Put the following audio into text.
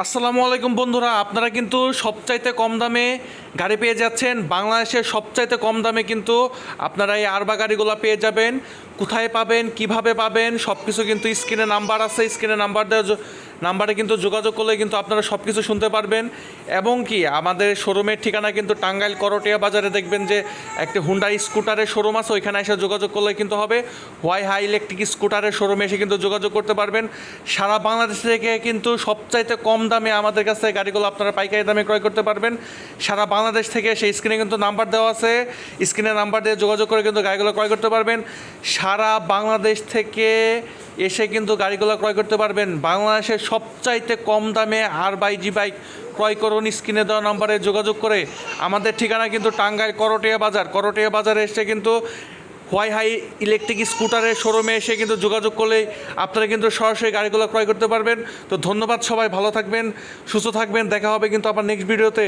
আসসালামু আলাইকুম বন্ধুরা, আপনারা কিন্তু সবচাইতে কম দামে গাড়ি পেয়ে যাচ্ছেন। বাংলাদেশের সবচাইতে কম দামে কিন্তু আপনারা এই আরবা গাড়িগুলো পেয়ে যাবেন। কোথায় পাবেন, কিভাবে পাবেন, সব কিছু কিন্তু স্ক্রিনে নাম্বার আছে, স্ক্রিনে নাম্বারে কিন্তু যোগাযোগ করলে কিন্তু আপনারা সব কিছু শুনতে পারবেন। এবং কি আমাদের শোরুমের ঠিকানা কিন্তু টাঙ্গাইল করটিয়া বাজারে দেখবেন যে একটি হুন্ডা স্কুটারের শোরুম আছে, ওইখানে এসে যোগাযোগ করলে কিন্তু হবে। হোয়াই হাই ইলেকট্রিক স্কুটারের শোরুমে এসে কিন্তু যোগাযোগ করতে পারবেন। সারা বাংলাদেশ থেকে কিন্তু সবচাইতে কম দামে আমাদের কাছে গাড়িগুলো আপনারা পাইকারি দামে ক্রয় করতে পারবেন। সারা বাংলাদেশ থেকে সেই স্ক্রিনে কিন্তু নাম্বার দেওয়া আছে, স্ক্রিনে নাম্বার দিয়ে যোগাযোগ করে কিন্তু গাড়িগুলো ক্রয় করতে পারবেন। সারা বাংলাদেশ থেকে এসে কিন্তু গাড়িগুলো ক্রয় করতে পারবেন। বাংলাদেশের সবচাইতে কম দামে আর/জি বাইক ক্রয় করুন স্ক্রিনে দেওয়া নাম্বারে যোগাযোগ করে। আমাদের ঠিকানা কিন্তু টাঙ্গাইল করটিয়া বাজারে এসে কিন্তু হোয়াই হাই ইলেকট্রিক স্কুটারের শোরুমে এসে কিন্তু যোগাযোগ করলেই আপনারা কিন্তু সরাসরি গাড়িগুলো ক্রয় করতে পারবেন। তো ধন্যবাদ, সবাই ভালো থাকবেন, সুস্থ থাকবেন, দেখা হবে কিন্তু আবার নেক্সট ভিডিওতে।